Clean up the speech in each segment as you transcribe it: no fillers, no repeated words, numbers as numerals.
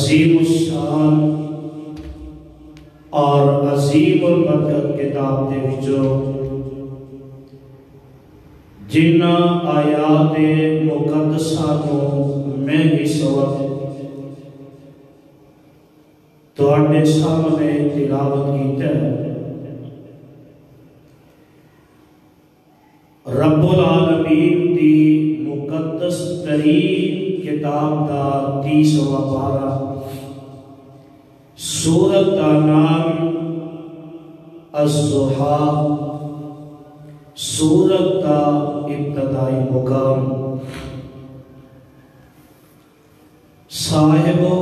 عظیم الشان اور عظیم البرکت کتاب دے وچوں جنہ آیات مقدسہ کو میں اس وقت تواڈے سامنے تلاوت کیتا ہے، رب العالمین دی مقدس ترین کتاب دا 30واں پارہ، سورت دا نام الضحیٰ، سورت دا ابتدائی مقام۔ صاحبو،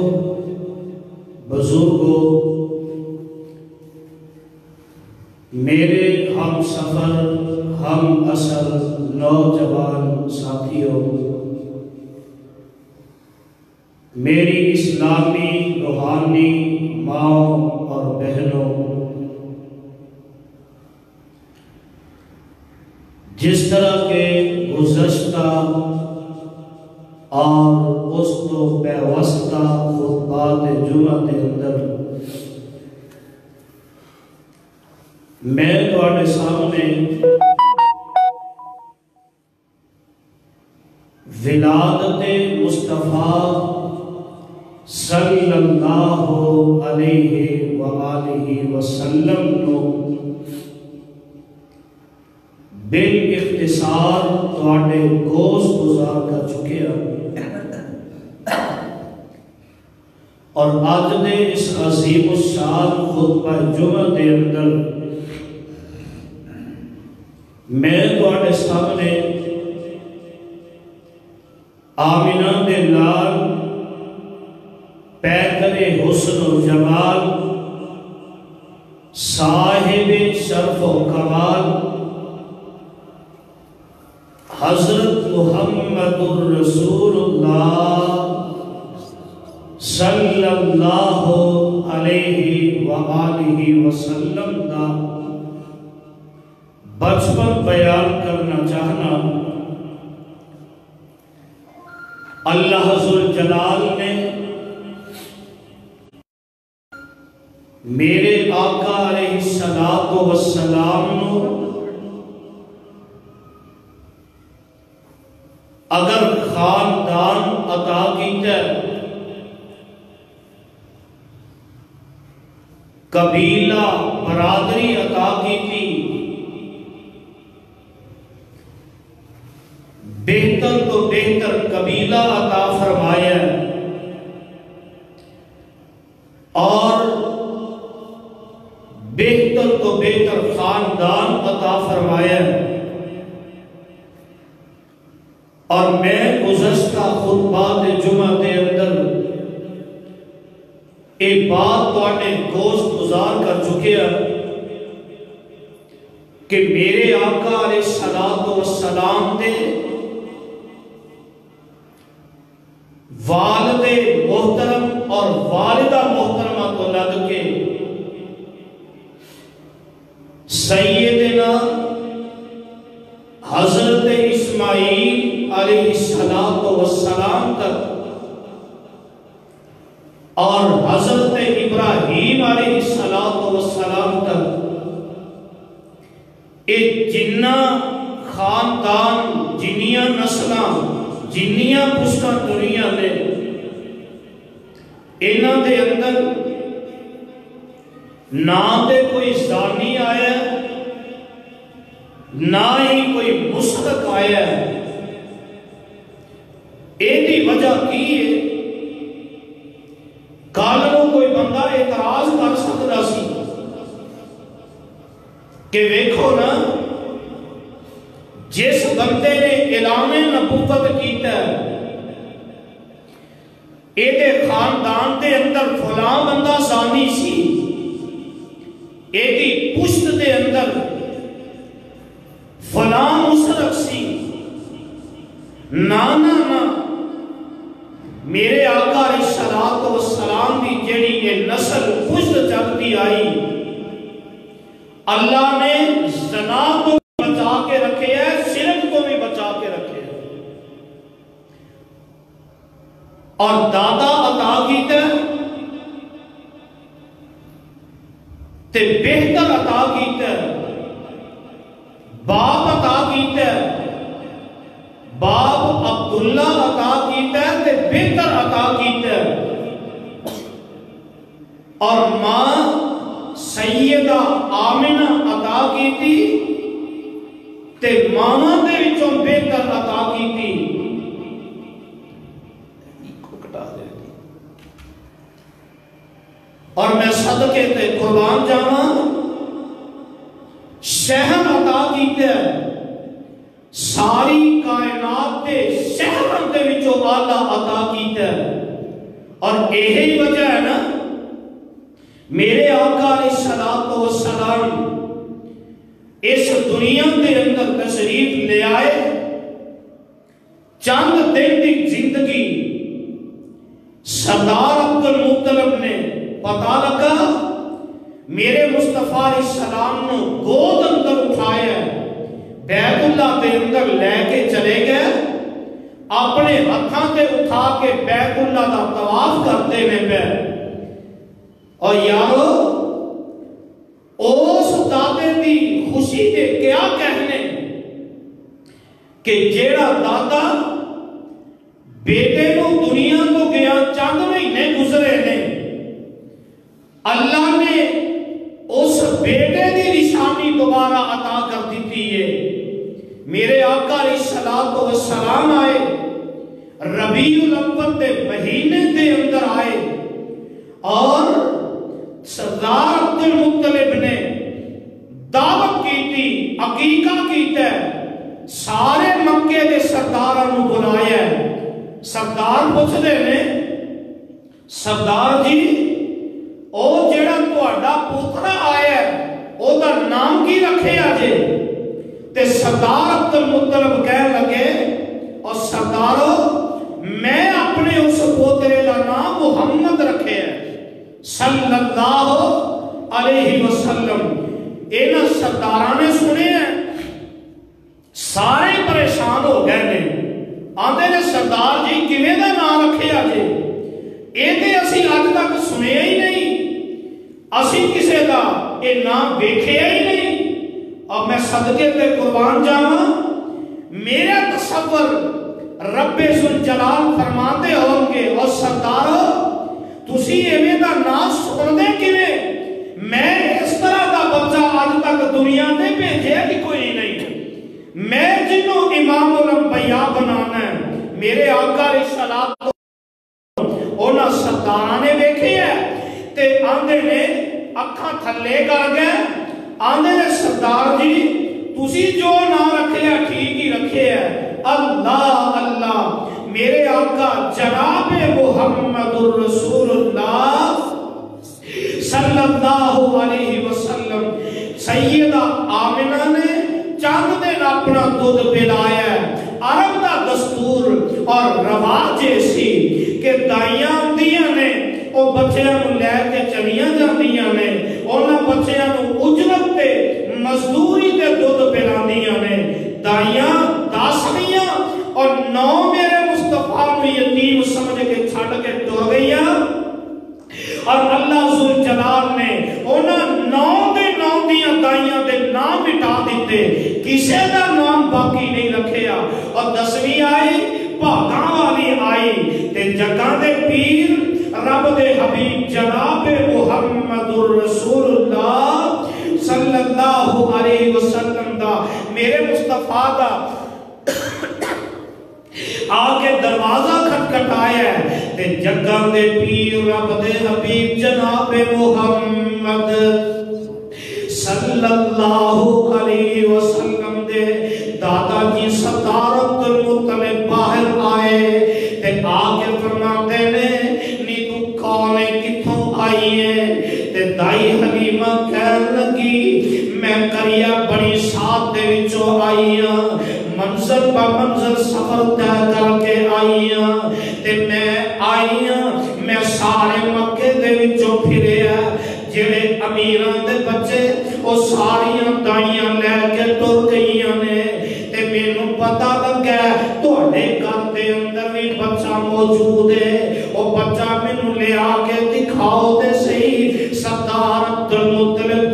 بزرگو، میرے ہم سفر ہم اثر نوجوان ساتھیوں، میری اسلامی روحانی ماؤں اور بہنوں، جس طرح کے گزشتہ اور اس تو پیوستہ خطبات جمعہ کے اندر میں تواڈے سامنے ولادت مصطفیٰ صلی اللہ علیہ وآلہ وسلم نو بالاختصار تواڈے گوش گزار کر چکے ہیں، اور آج دے اس عظیم الشان خطبہ جمعہ دے اندر میں تواڈے سامنے آمینہ دے لال پیکر حسن و جمال، صاحب شرف و کمال، حضرت محمد الرسول اللہ صلی اللہ علیہ وآلہ وسلم دا بچپن بیان کرنا چاہنا۔ اللہ ذوالجلال نے میرے آقا علیہ السلام نو اگر خاندان عطا کیتا ہے، قبیلہ برادری عطا کی تھی، بہتر تو بہتر قبیلہ عطا فرمایا اور بہتر تو بہتر خاندان عطا فرمایا، اور میں گزشتہ خطبات جمعہ کے اندر ایک بات تواڈے گوشت گزار کر چکے ہیں کہ میرے آقا علیہ السلام دے والد محترم اور والدہ محترمہ کو لگ کے سیدنا حضرت اسماعیل علیہ السلام تک اور حضرت ابراہیم علیہ السلام تک ایک جنہ خاندان، جنیاں نسلاں، جنیاں پشتاں دنیا نے انہاں دے اندر نہ تے کوئی زانی آیا ہے، نہ ہی کوئی مشرک آیا ہے۔ ایدی وجہ کی ہے، کالوں کوئی بندہ اعتراض کر سکتا سی کہ ویکھو نا، جس بندے نے اعلان نبوت کیتا ہے، ایدے خاندان دے اندر فلاں بندہ زانی سی، ایدی پشت دے اندر فلاں مشرک سی، نا میرے آقا علیہ السلام دی جڑی یہ نسل پشت چلتی آئی، اللہ نے زنا کو بچا کے رکھے ہے، شرک کو بھی بچا کے رکھے ہے، اور دادا عطا کیتا ہے تے بہتر عطا کیتا ہے، باپ عطا کیتا ہے، باپ عبداللہ عطا کیتا ہے تے بہتر عطا کیتا ہے، اور ماں سیدہ آمنہ عطا کیتی تے ماما دے وچوں بہتر عطا کیتی۔ اور میں صدقے تے قربان جاواں، شہر عطا کیتے ساری کائنات دے شہراں دے وچوں اعلیٰ عطا کیتے، اور یہی وجہ ہے نا میرے آقا علیہ الصلوۃ والسلام اس دنیا کے اندر تشریف لے آئے، چند دن کی زندگی سردار عبد المطلب نے پتا لگا میرے مصطفیٰ علیہ السلام نے گود اندر اٹھایا، بیت اللہ کے اندر لے کے چلے گئے، اپنے ہاتھاں تے اٹھا کے بیت اللہ کا طواف کرتے ہیں پہ۔ اور یارو اس دادے دی خوشی دے کیا کہنے کہ جیڑا دادا بیٹے نو دنیا کو گیا چند مہینے گزرے نے، اللہ نے اس بیٹے دی نشانی دوبارہ عطا کر دیتی ہے۔ میرے آقا علیہ الصلوۃ والسلام آئے، ربیع الاول دے مہینے دے اندر آئے، اور سردار عبد المطلب نے دعوت کی تھی، عقیقہ کیتا ہے، سارے مکے دے سرداراں نو بلایا ہے۔ سردار پوچھتے نے، سردار جی او جیڑا تہاڈا پوترا آیا ہے او دا نام کی رکھے آجے؟ تے سردار عبد المطلب کہہ لگے، اور سردارو میں اپنے اس پوترے دا نام محمد رکھے ہے صلی اللہ علیہ وسلم۔ اینا سردارہ نے سنے ہیں، سارے پریشان ہو گئے نے، آندے نے سردار جی کیویں دا نام رکھے آجے؟ اے تے اسی آج تک سنے ہی نہیں، اسی کسے دا اے نام دیکھے ہی نہیں۔ اب میں صدقے تے قربان جاواں، میرا تصور رب ذوالجلال فرماتے ہوں گے، اور سردارو تسی ایویں دا نام سن دے کیویں؟ میں اس طرح دا بچہ آج تک دنیا میں بھیجے کہ کوئی نہیں، میں جنوں امام الانبیاء بنانا ہے۔ میرے آقا علیہ الصلوۃ اونا سرداراں نے دیکھے ہے تے آندے نے اکھاں تھلے کر گئے، آندے نے سردار جی تسی جو نام رکھے ہے ٹھیک ہی رکھے ہے، اللہ اللہ۔ میرے آقا جناب محمد الرسول اللہ صلی اللہ علیہ وسلم، سیدہ آمنہ نے چند دن اپنا دودھ پلایا ہے۔ عرب دا دستور اور رواج ایسی کہ دائیاں ہوندیاں نے او بچیاں نو لے کے چلیاں جاندیاں نے، انہاں بچیاں نو اجرت تے مزدوری تے دودھ پلاندیاں نے۔ دائیاں 10 اور 9 میرے مصطفیٰ کو یتیم سمجھ کے چھڑ کے ٹر گئیاں، اور اللہ ذوالجلال نے انہاں 9 دیاں دائیاں دے نام مٹا دیتے، کسے دا نام باقی نہیں رکھیا۔ اور 10ویں آئی، بھاگاں والی آئی، تے جگہ دے پیر رب دے حبیب جناب محمد الرسول اللہ صلی اللہ علیہ وسلم دا، میرے مصطفیٰ دا آگے دروازہ کھٹکھٹایا ہے، تے جگہ دے پیر رب دے حبیب جناب محمد صلی اللہ علیہ وسلم دے دادا جی سردار عبد المطلب باہر آئے، تے آگے فرماتے نے نی تو کون کتھوں آئی ہے؟ تے دائی حلیمہ کہن لگی میں کریا بڑی ساتھ دے وچوں آئی ہاں، منزل پا منزل سفر طے کر کے آئی ہاں، تے میں آئی ہاں، میں سارے مکے دے وچوں پھرے ہاں، جڑے امیران دے بچے او ساریاں دائیاں لے کے ٹر گئیاں نے، تے مینوں پتہ لگا تہاڈے گھر دے اندر بھی بچہ موجود ہے، او بچہ مینوں لے آ کے دکھاؤ تے صحیح۔ سردار عبد المطلب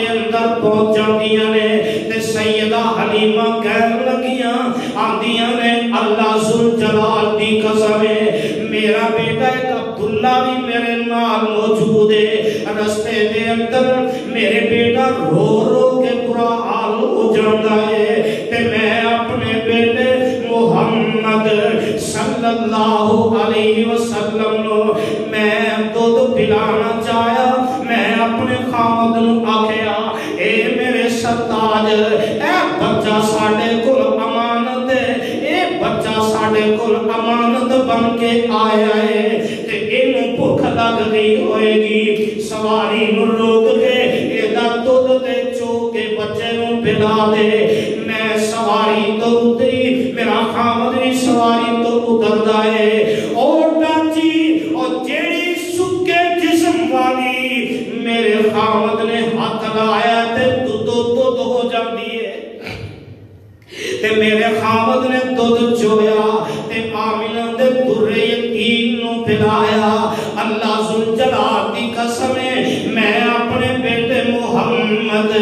دے اندر پہنچ جاندیاں نے تے سیدہ حلیمہ کہن لگیاں آندیاں نے اللہ ذوالجلال دی قسم ہے میرا بیٹا ایک عبداللہ بھی میرے نال موجود ہے رستے دے اندر میرے بیٹا رو رو کے برا حال ہو جاتا ہے تے میں اپنے بیٹے محمد صلی اللہ علیہ وسلم نو میں دودھ پلانا چاہیا میں اپنے خامد نو آکھیا اے میرے سرتاج اے بچہ ساڈے کول امانت ہے اے بچہ ساڈے کول امانت بن کے آیا ہے تے اینوں بھوک لگ گئی ہوئے گی سواری نو روک کے ایدا دودھ تے چو کے بچے نو پلا دے میں سواری تو اتری میرا خامد بھی سواری تو اتردا ہے اور ڈانچی اور جیڑی سکے جسم والی میرے خامد نے ہاتھ لایا تے دودھ ہو جاندی ہے تے میرے خامد نے دودھ چویا تے آمینہ دے درے یتیم نو پلایا اللہ ذوالجلال دی قسم ہے میں اپنے بیٹے محمد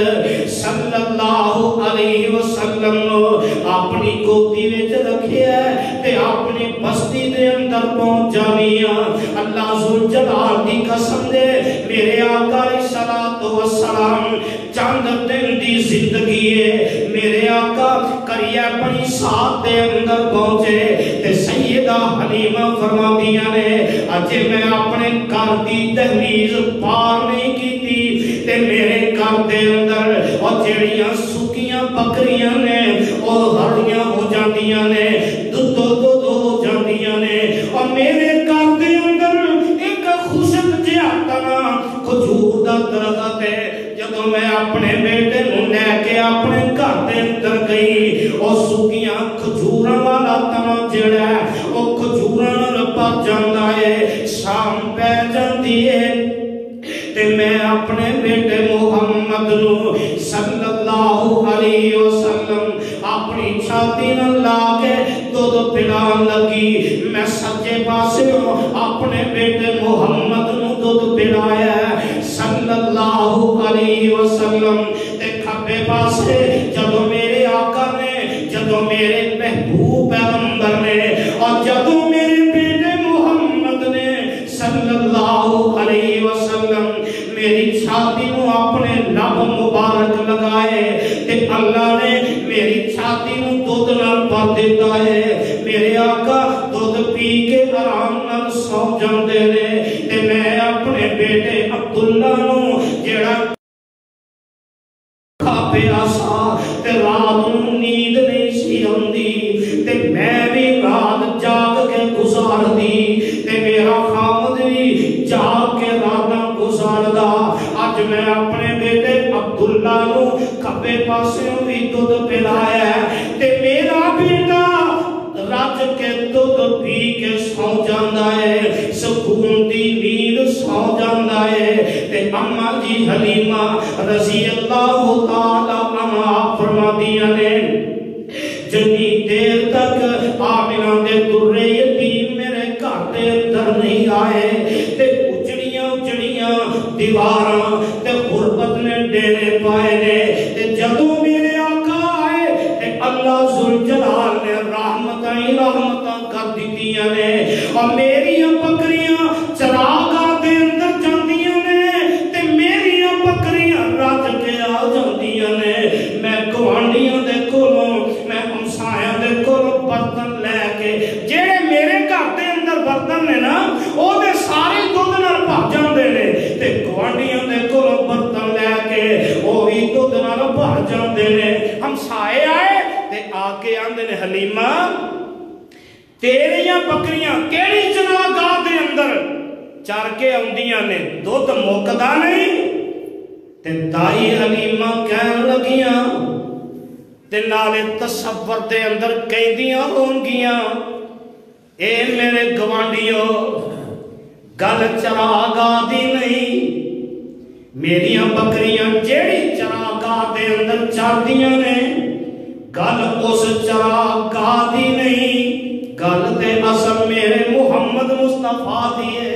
صلی اللہ علیہ وسلم نو اپنی گودی وچ رکھیا تے اپنی بستی دے اندر پہنچ جانیاں اللہ ذوالجلال دی قسم دے میرے آقا علیہ السلام چند دن دی زندگی ہے میرے آقا کریہ بنی سات دے اندر پہنچے تے سیدہ حلیمہ فرماندیاں نے اجے میں اپنے گھر دی دہلیز پار نہیں کیتی تے میرے گھر دے اندر اور جڑیاں سکیاں بکریاں نے اور ہڑیاں ہو جاندیاں نے دودھ ہو جاندیاں نے اور میرے گھر دے اندر ایک خشک جہا تنا کھجور دا درخت ہے جدوں میں اپنے بیٹے نو لے کے اپنے گھر دے اندر گئی اور سکیاں کھجوراں والا تنا جڑا ہے او کھجوراں نال پک جاندا ہے شام پہ جاندی ہے تے میں اپنے بیٹے محمد نو صلی اللہ علیہ وسلم اپنی چھاتی نال لا کے دودھ پلان لگی میں سجے پاسے اپنے بیٹے محمد نو دودھ پلایا صلی اللہ علیہ وسلم تے کھبے پاسے جدوں میرے آقا نے جدوں میرے محبوب پیغمبر نے اور جدوں میرے بیٹے محمد نے صلی اللہ علیہ وسلم میری چھاتی نو اپنے لب مبارک لگائے تے اللہ نے میری چھاتی نو دودھ نال بھر دیتا ہے میرے آقا دودھ پی کے آرام نال سو جاندے نے تے میں اپنے بیٹے عبداللہ نو جیڑا کھاپے آسا تے رات نو نیند نہیں سی آندی تے میں بھی رات جاگ کے گزار دی تے میرا خامد بھی جاگ کے راتاں گزاردا اج میں اپنے بیٹے عبداللہ نو کھبے پاسے بھی دودھ پلایا تے میرا بیٹا رج کے دودھ پی کے سو جاندا ہے سکون دی نیند سو جاندا ہے تے اماں جی حلیمہ رضی اللہ تعالی عنہا فرماندیاں نے جنی دیر تک آمینہ دے درے یتیم میرے گھر دے اندر نہیں آئے تے اجڑیاں دیواراں تے غربت نے ڈیرے پائے نے تے جدوں میرے آقا آئے تے اللہ ذوالجلال نے رحمتاں کر دیتیاں نے اور میریاں بکریاں چراغاں دے اندر جاندیاں نے تے میریاں بکریاں رج کے آ جاندیاں نے میں گوانڈیاں دے کولوں میں ہمسایاں دے کولوں برتن لے کے جڑے میرے گھر دے اندر برتن نے نا او دے سارے دودھ نال بھر جاندے نے تے گوانڈیاں دے کولوں برتن لے کے او وی دودھ نال بھر جاندے نے ہمسائے آئے تے آ کے آندے نے حلیمہ تیریاں بکریاں کیڑی چراگاہ دے اندر چر کے آندیاں نے دودھ مکدا نہیں تے دائی حلیمہ کہن لگیاں تے نالے تصور دے اندر کہندیاں ہونگیاں اے میرے گوانڈیو گل چراگاہ دی نہیں میریاں بکریاں جیڑی چراگاہ دے اندر چردیاں نے گل اس چراگاہ دی نہیں گل تے اصل میرے محمد مصطفیٰ دیئے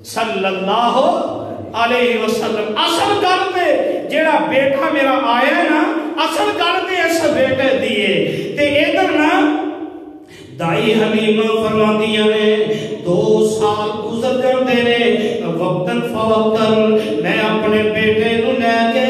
صلی اللہ علیہ وسلم اصل گل تے جیڑا اصل گل تے اس بیٹے دیے تے ادھر نا دائی حلیمہ فرماندیاں نے 2 سال گزر جاندے نے وقتاً فوقتاً میں اپنے بیٹے نو لے کے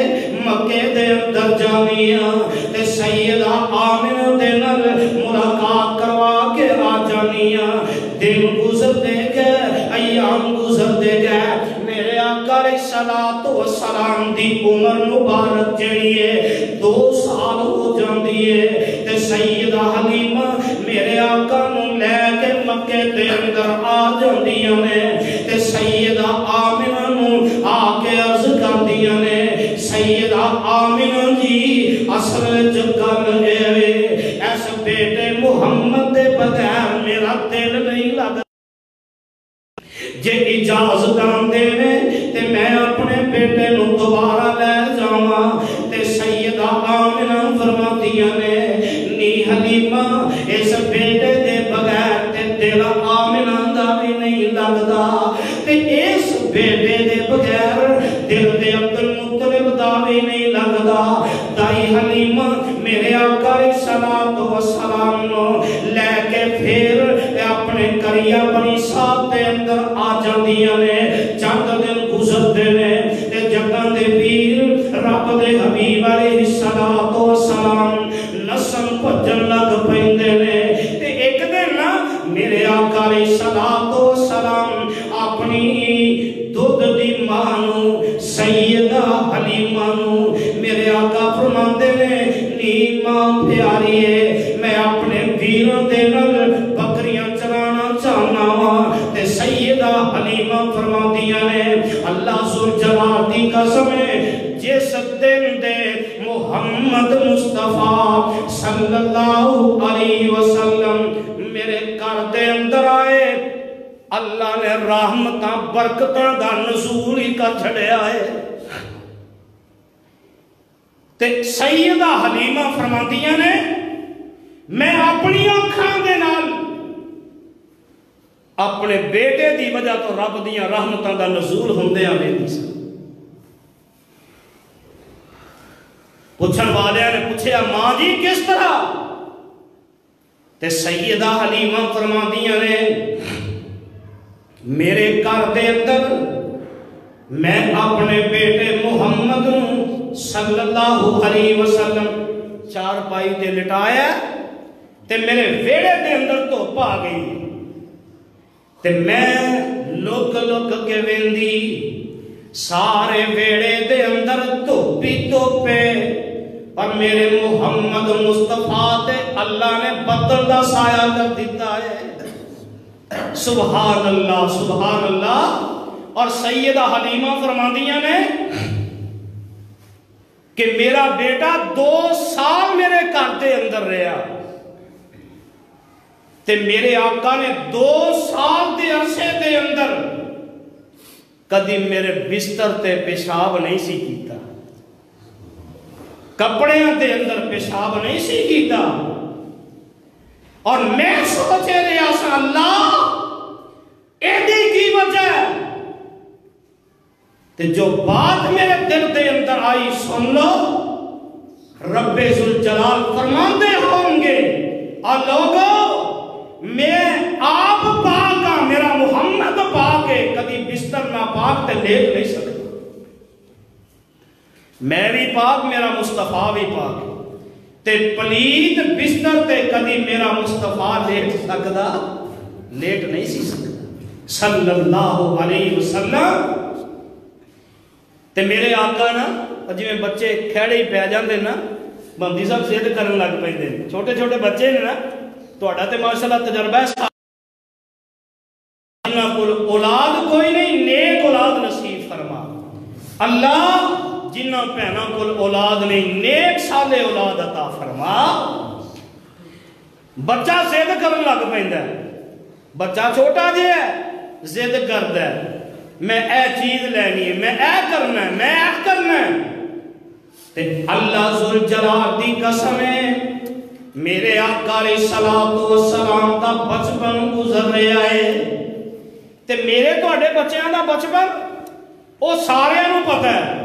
مکے دے اندر جانی ہاں تے سیدہ آمنہ دے نال ملاقات کروا کے آ جانی ہاں دن گزر دے گئے ایام گزر دے گئے میرے آقا علیہ الصلوۃ والسلام دی عمر مبارک جڑی ہے 2 سال ہو جاندی ہے تے سیدہ حلیمہ میرے آقا نو لے کے مکے دے اندر آ جاندیاں نے تے سیدہ آمنہ نو آ کے عرض کردیاں نے سیدہ آمنہ جی اصل گل اے اس بیٹے محمد دے بغیر میرا دل نہیں لگتا جے اجازت دے تے میں اپنے بیٹے نو دوبارہ لے جاواں تے سیدہ آمنہ فرماندیاں نے نی حلیمہ اس بیٹے دے بغیر تے دل آمنہ دا بھی نہیں لگدا تے اس بیٹے دے بغیر دل دے عبد المطلب دا بھی نہیں لگدا دائی حلیمہ میرے آقا علیہ الصلوۃ والسلام نو لے کے پھر اپنے قریہ بنی سعد دے اندر آ جاندیاں نے چند دن گزرتے نے تے جگہ دے پیر رب دے حبیب علیہ الصلوۃ والسلام نسل بھجن لگ پیندے نے تے ایک دن نا میرے آقا علیہ الصلوۃ والسلام اپنی دودھ دی ماں نو سیدہ حلیمہ نو میرے آقا فرماندے نے نی ماں پیاری ہے میں اپنے ویراں دے نال بکریاں چرانا چاہنا وا تے سیدہ حلیمہ فرماندیاں نے اللہ ذوالجلال دی قسم ہے جس دن دے محمد مصطفیٰ صلی اللہ علیہ وسلم میرے گھر دے اندر آئے اللہ نے رحمتاں برکتاں دا نزول ہی کر چھڑیا ہے تے سیدہ حلیمہ فرماندیاں نے میں اپنی آنکھاں دے نال اپنے بیٹے دی وجہ تو رب دیاں رحمتاں دا نزول ہوندیاں ویندی سی پوچھن والیاں نے پوچھیا ماں جی کس طرح تے سیدہ حلیمہ فرماندیاں نے میرے گھر دے اندر میں اپنے بیٹے محمد صلی اللہ علیہ وسلم چار پائی تے لٹایا تے میرے ویڑے دے اندر دھوپ آ گئی تے میں لک لک کے ویندی سارے ویڑے دے اندر دھوپی دھوپے پر میرے محمد مصطفیٰ تے اللہ نے بدل دا سایہ کر دیتا ہے سبحان اللہ اور سیدہ حلیمہ فرماندیاں نے کہ میرا بیٹا 2 سال میرے گھر دے اندر رہا تے میرے آقا نے 2 سال دے عرصے دے اندر کدی میرے بستر تے پیشاب نہیں سی کیتا کپڑے دے اندر پیشاب نہیں سی کیتا اور میں سوچے رہا سا اللہ ایڈی کی وجہ تے جو بات میرے دل دے اندر آئی سن لو رب ذوالجلال فرماندے ہوں گے اور لوگو میں آپ پاک ہاں میرا محمد پاک ہے کدی بستر نہ پاک تے لیٹ نہیں سکتا میں بھی پاک میرا مصطفیٰ بھی پاک تے پلید بستر تے کدی میرا مصطفیٰ لیٹ سکتا لیٹ نہیں سی سکتا صلی اللہ علیہ وسلم تے میرے آقا نا جی میں بچے کھیڑے ہی پہ جاندے نا بندی صاحب ضد کرن لگ پیندے چھوٹے چھوٹے بچے نے نا تہاڈا تے ماشاءاللہ تجربہ ہے اللہ کو اولاد کوئی نہیں نیک اولاد نصیب فرما اللہ جنہ پہنا کو اولاد نہیں نیک صالح اولاد عطا فرما بچہ ضد کرن لگ پیندا بچہ چھوٹا جے ہے ضد کردا ہے میں اے چیز لینی ہے میں اے کرنا ہے میں اے کرنا ہے تے اللہ ذوالجلال دی قسم ہے میرے آقا علیہ الصلوۃ والسلام دا بچپن گزر رہا ہے تے میرے تواڈے بچیاں دا بچپن او سارے نوں پتہ ہے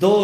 2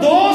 2